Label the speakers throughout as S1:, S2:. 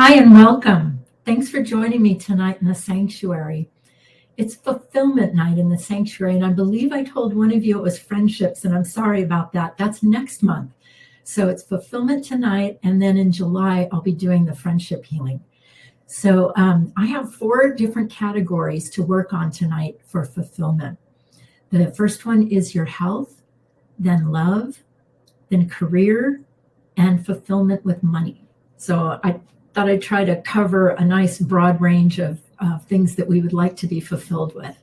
S1: Hi and welcome. Thanks for joining me tonight in the sanctuary. It's fulfillment night in the sanctuary, and I believe I told one of you it was friendships, and I'm sorry about that. That's next month. So it's fulfillment tonight, and then in July, I'll be doing the friendship healing. So I have 4 different categories to work on tonight for fulfillment. The first one is your health, then love, then career, and fulfillment with money. So I thought I'd try to cover a nice broad range of things that we would like to be fulfilled with.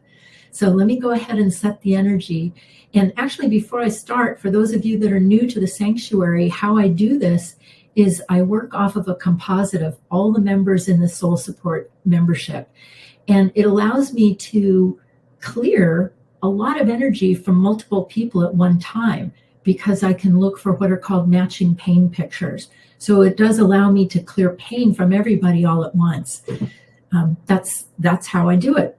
S1: So let me go ahead and set the energy. And actually, before I start, for those of you that are new to the sanctuary, how I do this is I work off of a composite of all the members in the Soul Support membership. And it allows me to clear a lot of energy from multiple people at one time, because I can look for what are called matching pain pictures. So it does allow me to clear pain from everybody all at once. That's how I do it.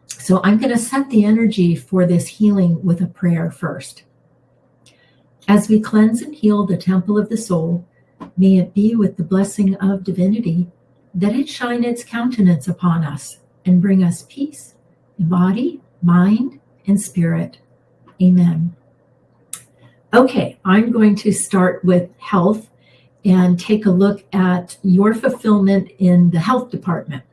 S1: So I'm going to set the energy for this healing with a prayer first. As we cleanse and heal the temple of the soul, may it be with the blessing of divinity, that it shine its countenance upon us and bring us peace in body, mind, and spirit. Amen. Okay, I'm going to start with health and take a look at your fulfillment in the health department.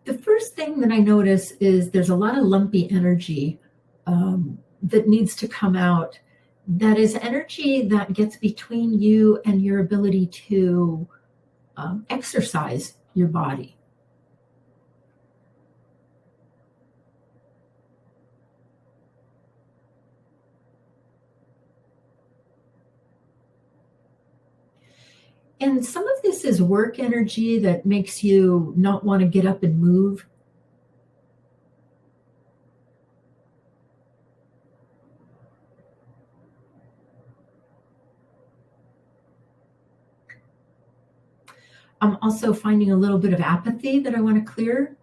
S1: The first thing that I notice is there's a lot of lumpy energy that needs to come out. That is energy that gets between you and your ability to exercise your body. And some of this is work energy that makes you not want to get up and move. I'm also finding a little bit of apathy that I want to clear.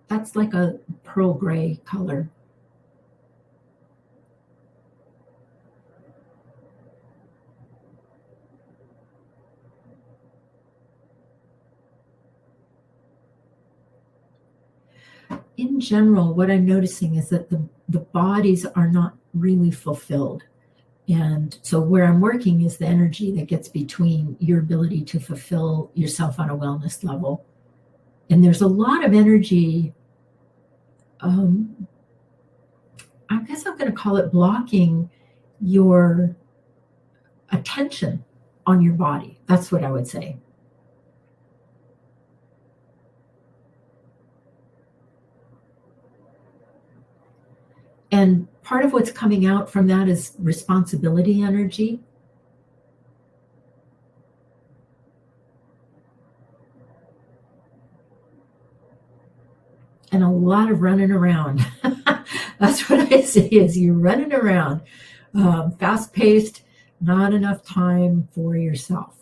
S1: That's like a pearl gray color. In general, what I'm noticing is that the bodies are not really fulfilled. And so where I'm working is the energy that gets between your ability to fulfill yourself on a wellness level. And there's a lot of energy, I guess I'm going to call it blocking your attention on your body. That's what I would say. And part of what's coming out from that is responsibility energy. And a lot of running around. That's what I see, is you running around, fast-paced, not enough time for yourself.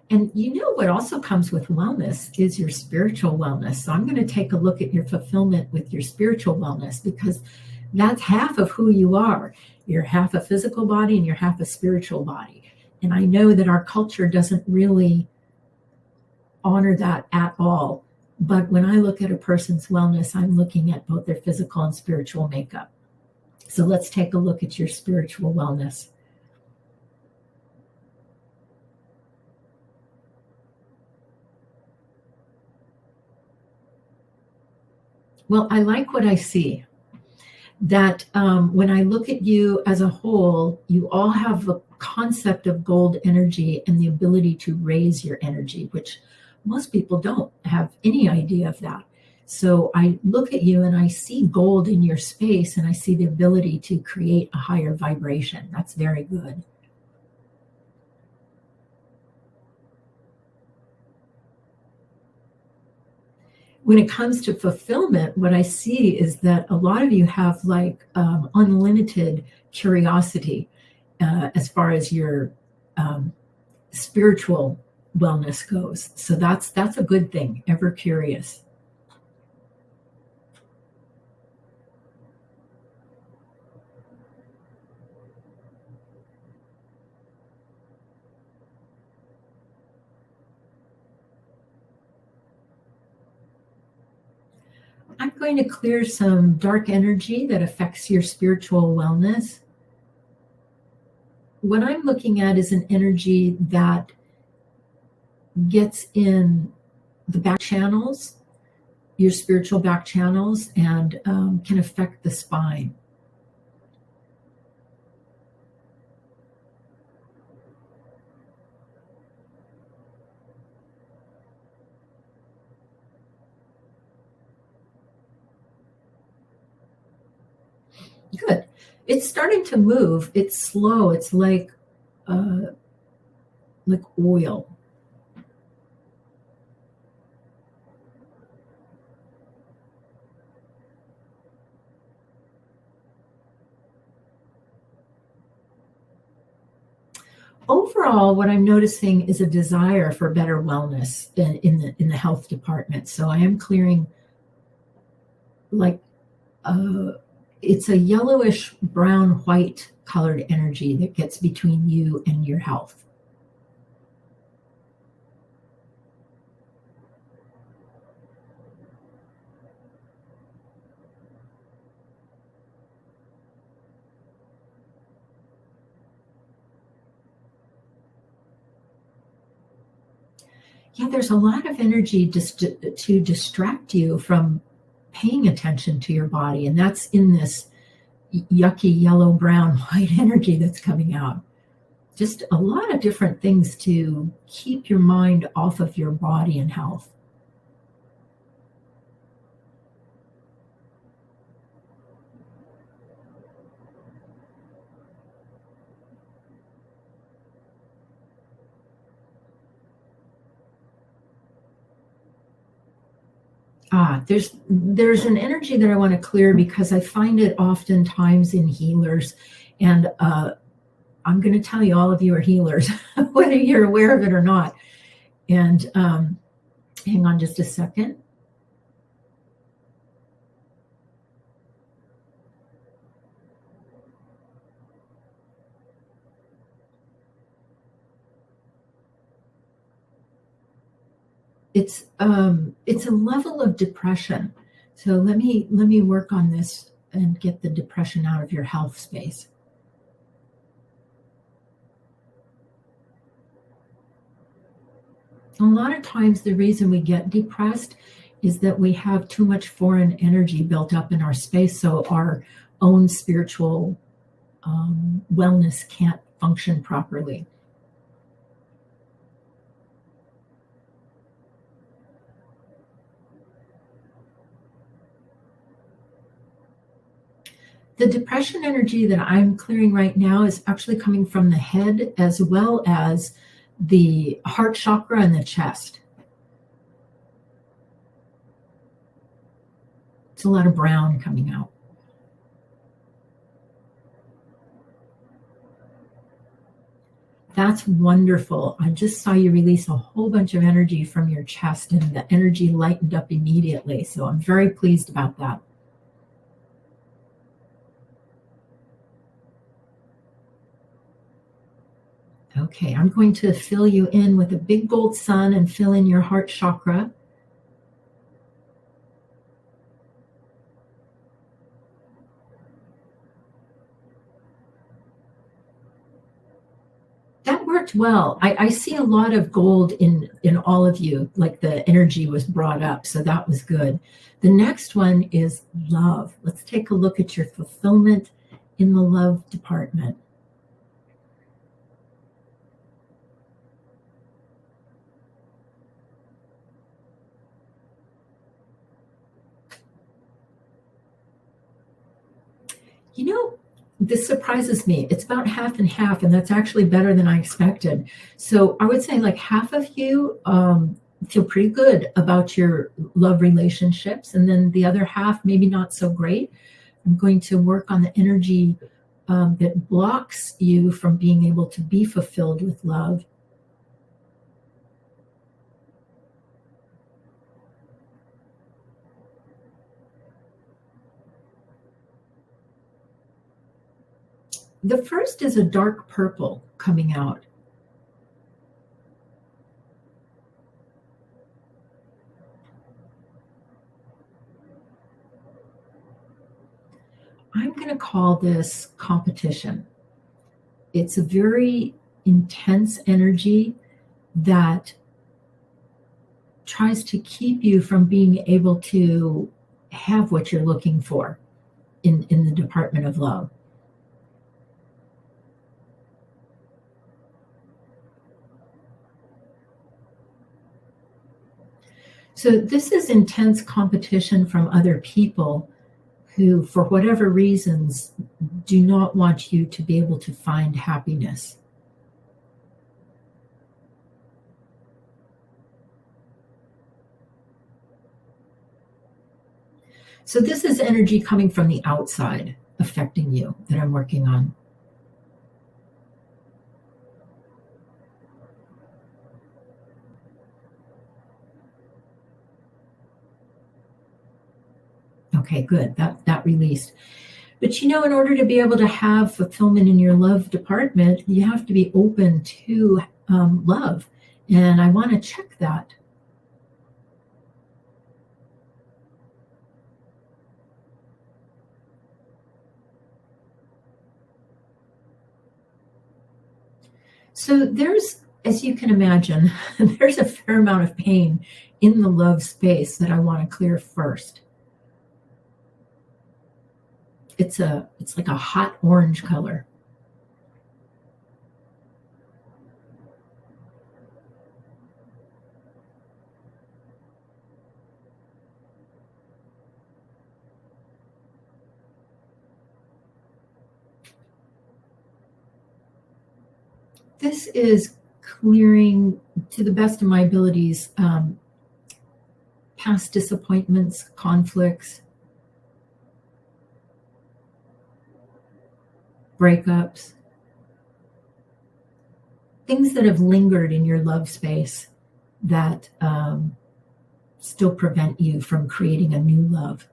S1: And you know what also comes with wellness is your spiritual wellness. So I'm going to take a look at your fulfillment with your spiritual wellness, because that's half of who you are. You're half a physical body and you're half a spiritual body. And I know that our culture doesn't really honor that at all. But when I look at a person's wellness, I'm looking at both their physical and spiritual makeup. So let's take a look at your spiritual wellness. Well, I like what I see. That when I look at you as a whole, you all have a concept of gold energy and the ability to raise your energy, which most people don't have any idea of that. So I look at you and I see gold in your space, and I see the ability to create a higher vibration. That's very good. when it comes to fulfillment, what I see is that a lot of you have like unlimited curiosity as far as your spiritual wellness goes. So that's a good thing, ever curious. I'm going to clear some dark energy that affects your spiritual wellness. What I'm looking at is an energy that gets in the back channels, your spiritual back channels, and can affect the spine. Good. It's starting to move. It's slow. It's like oil. Overall, what I'm noticing is a desire for better wellness in the health department. So I am clearing like it's a yellowish brown white colored energy that gets between you and your health. Yeah, there's a lot of energy just to distract you from paying attention to your body. And that's in this yucky yellow, brown, white energy that's coming out. Just a lot of different things to keep your mind off of your body and health. There's an energy that I want to clear because I find it oftentimes in healers, and I'm going to tell you, all of you are healers, whether you're aware of it or not. And hang on just a second. It's a level of depression. So let me work on this and get the depression out of your health space. A lot of times the reason we get depressed is that we have too much foreign energy built up in our space, so our own spiritual wellness can't function properly. The depression energy that I'm clearing right now is actually coming from the head as well as the heart chakra and the chest. It's a lot of brown coming out. That's wonderful. I just saw you release a whole bunch of energy from your chest, and the energy lightened up immediately. So I'm very pleased about that. Okay, I'm going to fill you in with a big gold sun and fill in your heart chakra. That worked well. I see a lot of gold in all of you, like the energy was brought up, so that was good. The next one is love. Let's take a look at your fulfillment in the love department. You know, this surprises me. It's about half and half, and that's actually better than I expected. So I would say like half of you feel pretty good about your love relationships, and then the other half maybe not so great. I'm going to work on the energy that blocks you from being able to be fulfilled with love. The first is a dark purple coming out. I'm going to call this competition. It's a very intense energy that tries to keep you from being able to have what you're looking for in the department of love. So this is intense competition from other people who, for whatever reasons, do not want you to be able to find happiness. So this is energy coming from the outside affecting you that I'm working on. Okay, good. That released. But in order to be able to have fulfillment in your love department, you have to be open to love. And I want to check that. So there's, as you can imagine, there's a fair amount of pain in the love space that I want to clear first. It's like a hot orange color. This is clearing, to the best of my abilities, past disappointments, conflicts, breakups, things that have lingered in your love space that still prevent you from creating a new love.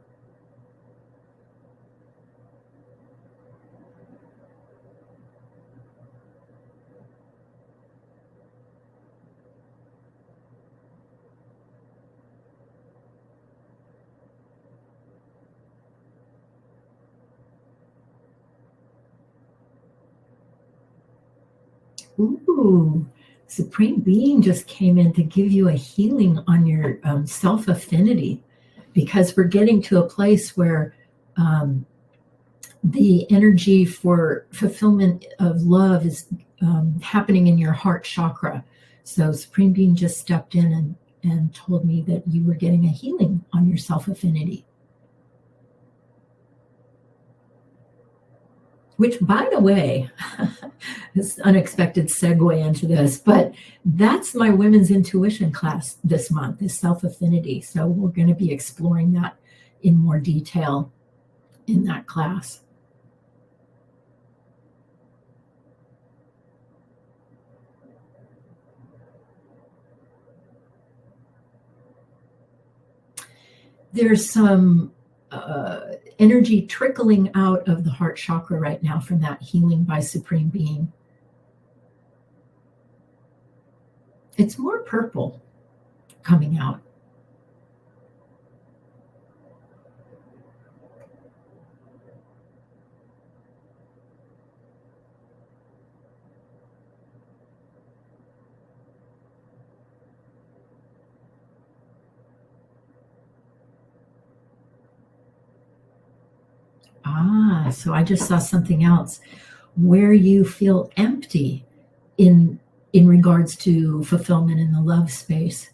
S1: Ooh, Supreme Being just came in to give you a healing on your self-affinity, because we're getting to a place where the energy for fulfillment of love is happening in your heart chakra. So Supreme Being just stepped in and told me that you were getting a healing on your self-affinity. Which, by the way, this unexpected segue into this, but that's my women's intuition class this month, is self-affinity. So we're going to be exploring that in more detail in that class. There's some energy trickling out of the heart chakra right now from that healing by Supreme Being. It's more purple coming out. So I just saw something else where you feel empty in regards to fulfillment in the love space.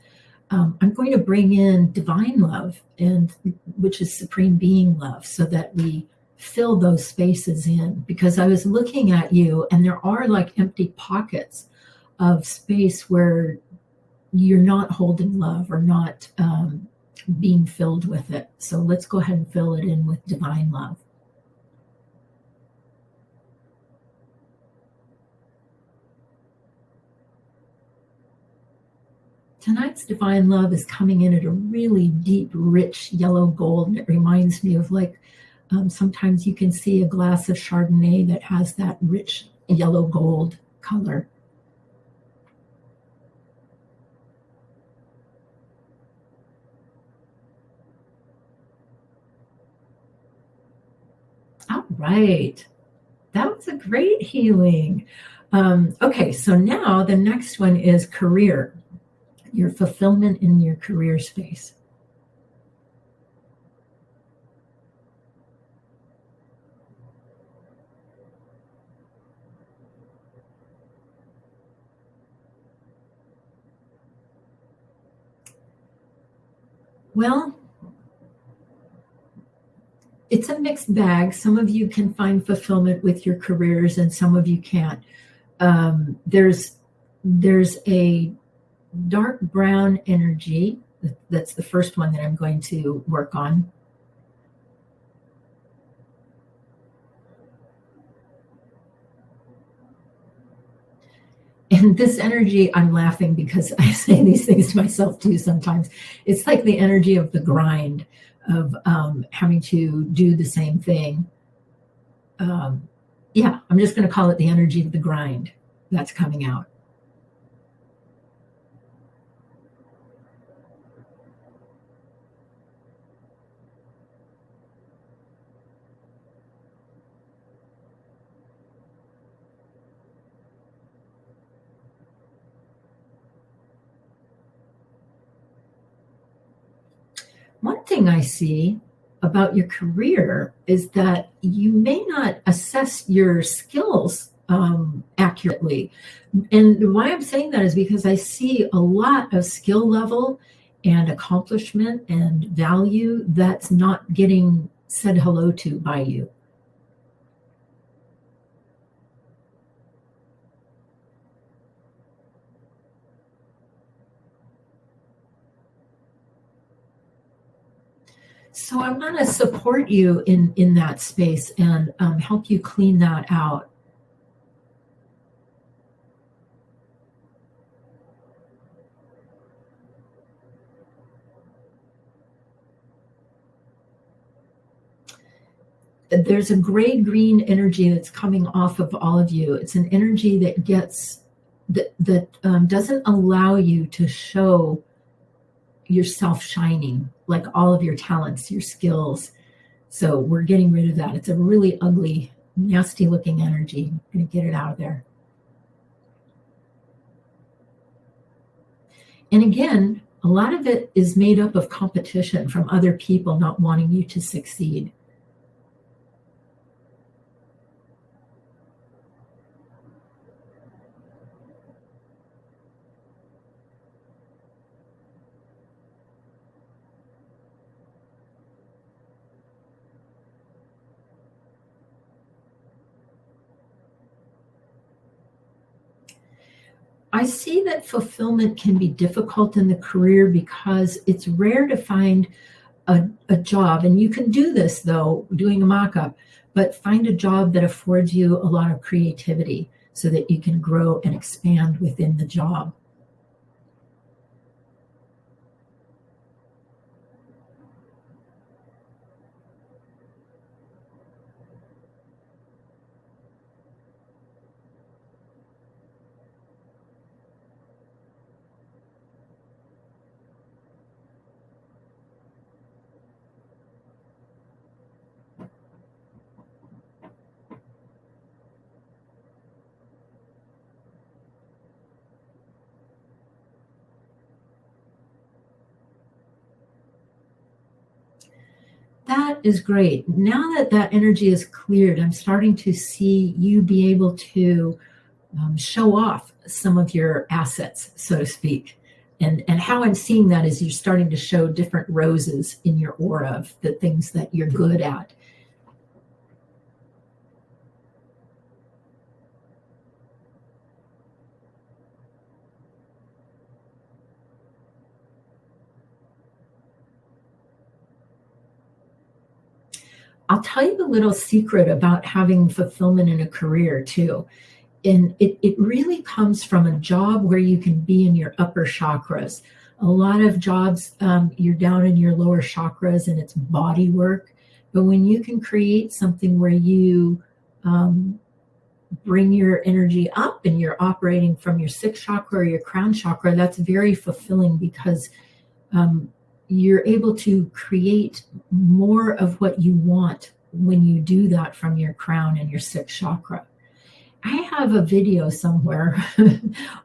S1: I'm going to bring in divine love, and which is Supreme Being love, so that we fill those spaces in. Because I was looking at you, and there are like empty pockets of space where you're not holding love or not being filled with it. So let's go ahead and fill it in with divine love. Tonight's divine love is coming in at a really deep, rich yellow gold. And it reminds me of like sometimes you can see a glass of Chardonnay that has that rich yellow gold color. All right. That was a great healing. Okay, so now the next one is career, your fulfillment in your career space. Well, it's a mixed bag. Some of you can find fulfillment with your careers and some of you can't. There's a dark brown energy. That's the first one that I'm going to work on. And this energy, I'm laughing because I say these things to myself too sometimes. It's like the energy of the grind, of having to do the same thing. Yeah, I'm just going to call it the energy of the grind that's coming out. One thing I see about your career is that you may not assess your skills accurately. And why I'm saying that is because I see a lot of skill level and accomplishment and value that's not getting said hello to by you. So I want to support you in that space and help you clean that out. There's a gray-green energy that's coming off of all of you. It's an energy that doesn't allow you to show yourself shining, like all of your talents, your skills. So we're getting rid of that. It's a really ugly, nasty looking energy. I'm going to get it out of there. And again, a lot of it is made up of competition from other people not wanting you to succeed. I see that fulfillment can be difficult in the career because it's rare to find a job. And you can do this, though, doing a mock-up, but find a job that affords you a lot of creativity so that you can grow and expand within the job. That is great. Now that that energy is cleared, I'm starting to see you be able to show off some of your assets, so to speak. And how I'm seeing that is you're starting to show different roses in your aura of the things that you're good at. I'll tell you a little secret about having fulfillment in a career too. And it really comes from a job where you can be in your upper chakras. A lot of jobs, you're down in your lower chakras and it's body work. But when you can create something where you bring your energy up and you're operating from your sixth chakra or your crown chakra, that's very fulfilling because you're able to create more of what you want when you do that from your crown and your sixth chakra. I have a video somewhere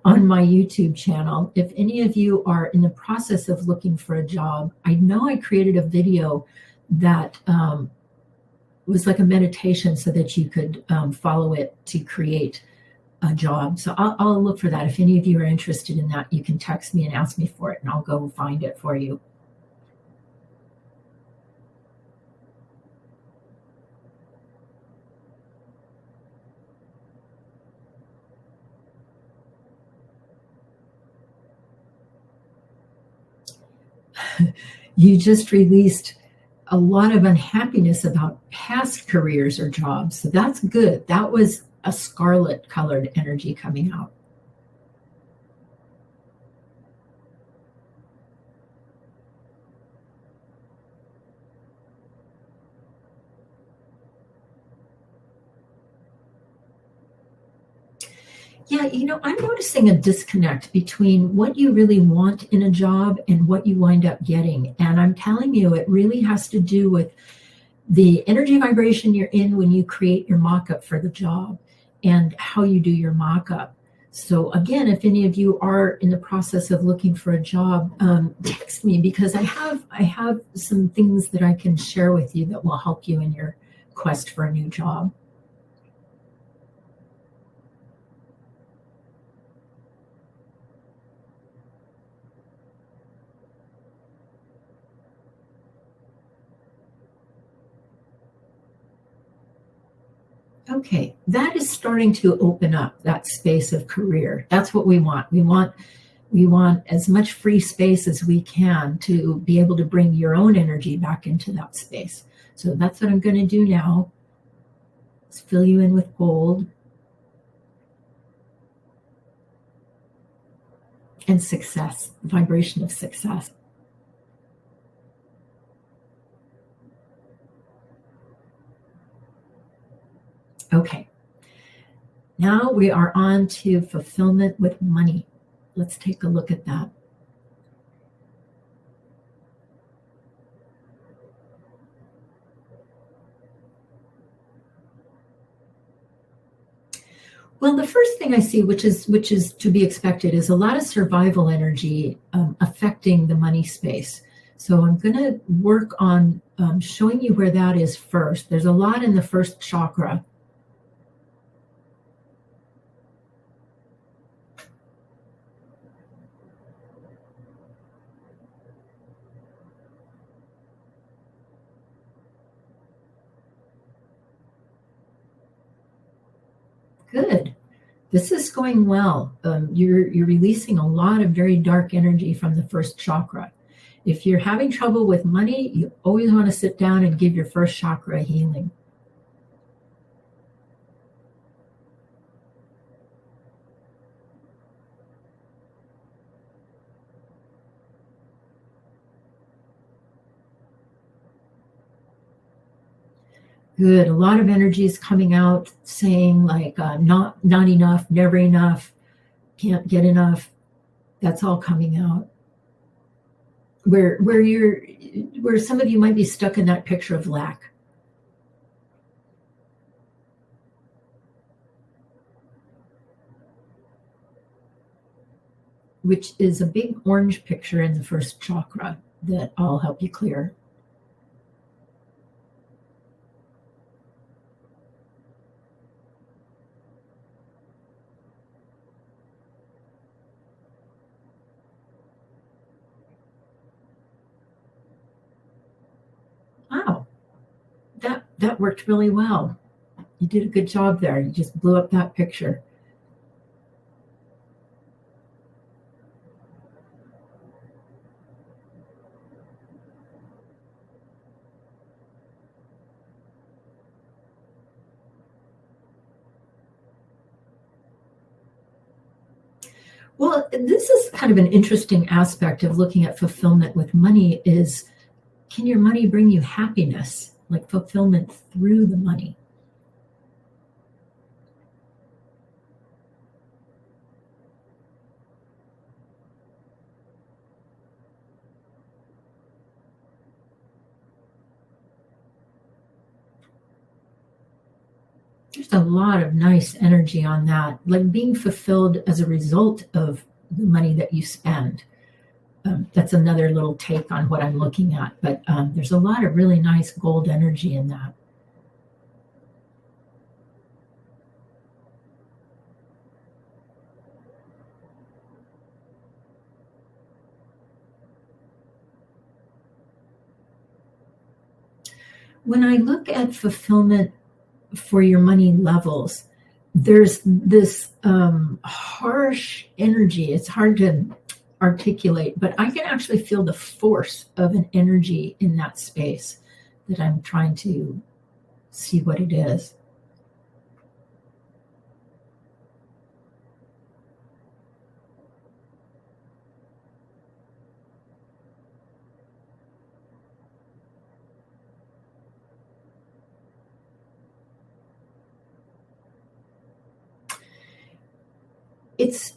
S1: on my YouTube channel. If any of you are in the process of looking for a job, I know I created a video that was like a meditation so that you could follow it to create a job. So I'll look for that. If any of you are interested in that, you can text me and ask me for it, and I'll go find it for you. You just released a lot of unhappiness about past careers or jobs. So that's good. That was a scarlet colored energy coming out. Yeah, I'm noticing a disconnect between what you really want in a job and what you wind up getting. And I'm telling you, it really has to do with the energy vibration you're in when you create your mock-up for the job and how you do your mock-up. So again, if any of you are in the process of looking for a job, text me because I have some things that I can share with you that will help you in your quest for a new job. Okay, that is starting to open up that space of career. That's what we want. We want as much free space as we can to be able to bring your own energy back into that space. So that's what I'm going to do now. Let's fill you in with gold and success, the vibration of success. Okay, now we are on to fulfillment with money. Let's take a look at that. Well, the first thing I see, which is to be expected, is a lot of survival energy affecting the money space. So I'm going to work on showing you where that is first. There's a lot in the first chakra. Good. This is going well. You're releasing a lot of very dark energy from the first chakra. If you're having trouble with money, you always want to sit down and give your first chakra a healing. Good. A lot of energy is coming out saying like not enough, never enough, can't get enough. That's all coming out. Where some of you might be stuck in that picture of lack. Which is a big orange picture in the first chakra that I'll help you clear. Wow, that worked really well. You did a good job there. You just blew up that picture. Well, this is kind of an interesting aspect of looking at fulfillment with money is, can your money bring you happiness, like fulfillment through the money? There's a lot of nice energy on that, like being fulfilled as a result of the money that you spend. That's another little take on what I'm looking at, but there's a lot of really nice gold energy in that. When I look at fulfillment for your money levels, there's this harsh energy. It's hard to articulate, but I can actually feel the force of an energy in that space that I'm trying to see what it is.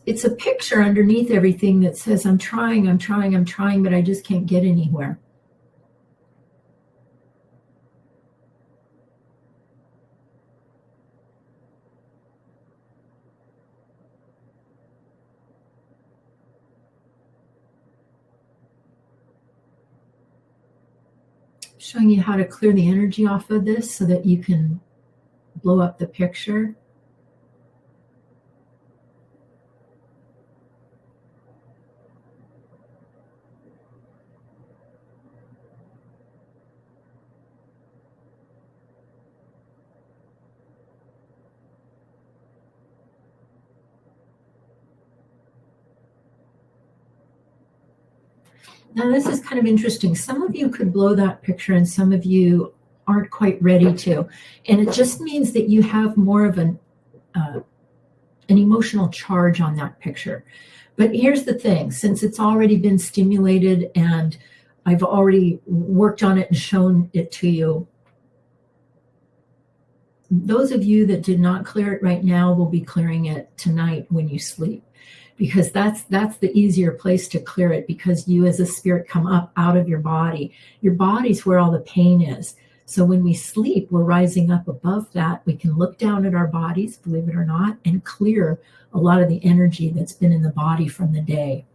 S1: It's a picture underneath everything that says, I'm trying, but I just can't get anywhere. Showing you how to clear the energy off of this so that you can blow up the picture. Now, this is kind of interesting. Some of you could blow that picture and some of you aren't quite ready to. And it just means that you have more of an emotional charge on that picture. But here's the thing, since it's already been stimulated and I've already worked on it and shown it to you, those of you that did not clear it right now will be clearing it tonight when you sleep, because that's the easier place to clear it, because you as a spirit come up out of your body. Your body's where all the pain is. So when we sleep, we're rising up above that. We can look down at our bodies, believe it or not, and clear a lot of the energy that's been in the body from the day.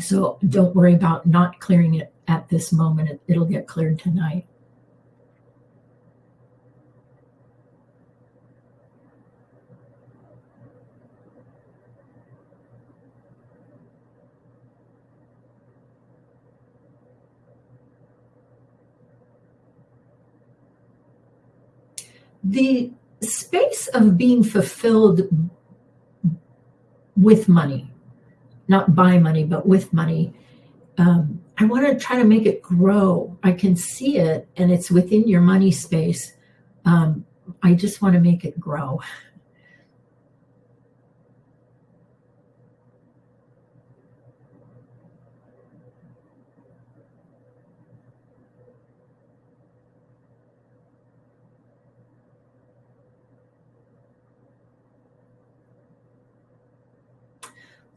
S1: So don't worry about not clearing it at this moment. It'll get cleared tonight. The space of being fulfilled with money, not by money, but with money, I want to try to make it grow. I can see it and it's within your money space. I just want to make it grow.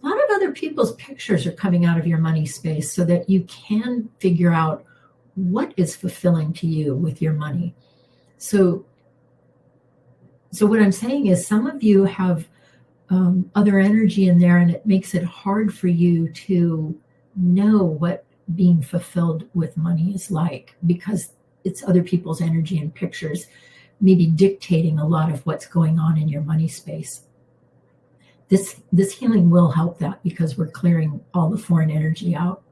S1: A lot of other people's pictures are coming out of your money space so that you can figure out what is fulfilling to you with your money. So what I'm saying is some of you have other energy in there, and it makes it hard for you to know what being fulfilled with money is like, because it's other people's energy and pictures maybe dictating a lot of what's going on in your money space. This healing will help that, because we're clearing all the foreign energy out.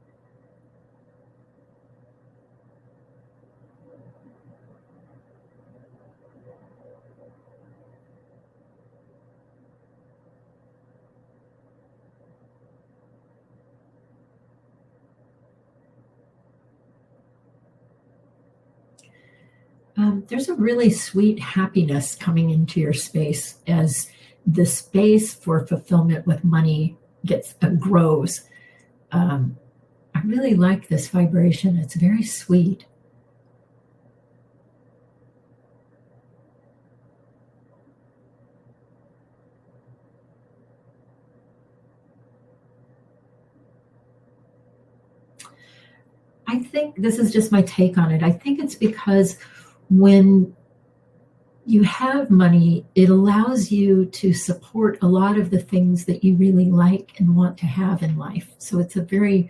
S1: There's a really sweet happiness coming into your space as the space for fulfillment with money grows. I really like this vibration. It's very sweet. I think this is just my take on it. I think it's because when you have money, it allows you to support a lot of the things that you really like and want to have in life. So it's a very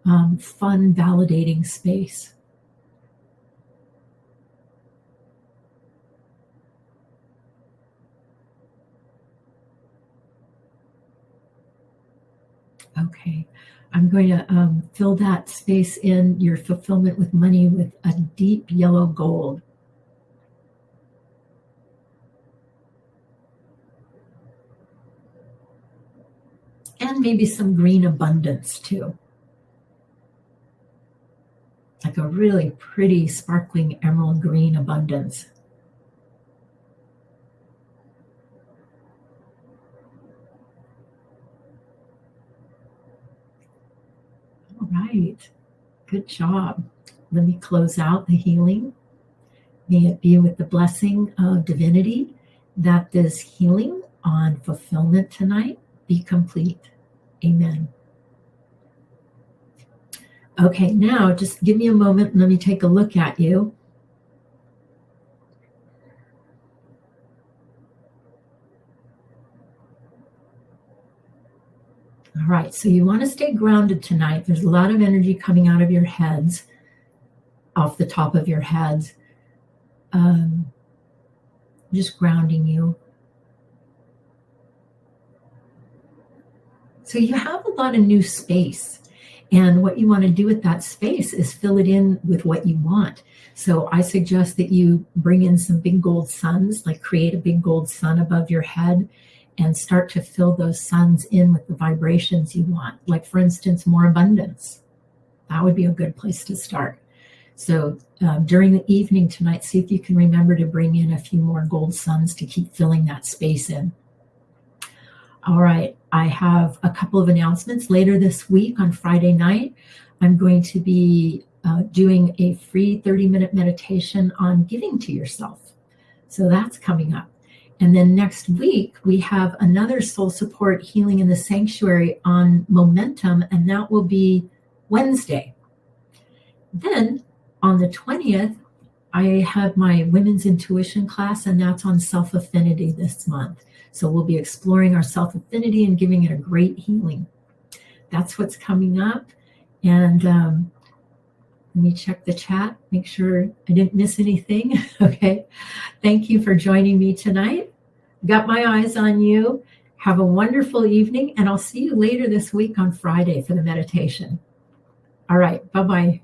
S1: fun, validating space. Okay, I'm going to fill that space in your fulfillment with money with a deep yellow gold. And maybe some green abundance too. Like a really pretty sparkling emerald green abundance. All right, good job. Let me close out the healing. May it be with the blessing of divinity that this healing on fulfillment tonight be complete. Amen. Okay, now just give me a moment and let me take a look at you. All right, so you want to stay grounded tonight. There's a lot of energy coming out of your heads, off the top of your heads. Just grounding you. So you have a lot of new space. And what you want to do with that space is fill it in with what you want. So I suggest that you bring in some big gold suns, like create a big gold sun above your head and start to fill those suns in with the vibrations you want. Like, for instance, more abundance. That would be a good place to start. So during the evening tonight, see if you can remember to bring in a few more gold suns to keep filling that space in. All right, I have a couple of announcements. Later this week on Friday night, I'm going to be doing a free 30-minute meditation on giving to yourself. So that's coming up. And then next week, we have another soul support healing in the sanctuary on momentum, and that will be Wednesday. Then on the 20th, I have my women's intuition class, and that's on self-affinity this month. So we'll be exploring our self-affinity and giving it a great healing. That's what's coming up. And let me check the chat, make sure I didn't miss anything. Okay. Thank you for joining me tonight. Got my eyes on you. Have a wonderful evening, and I'll see you later this week on Friday for the meditation. All right. Bye-bye.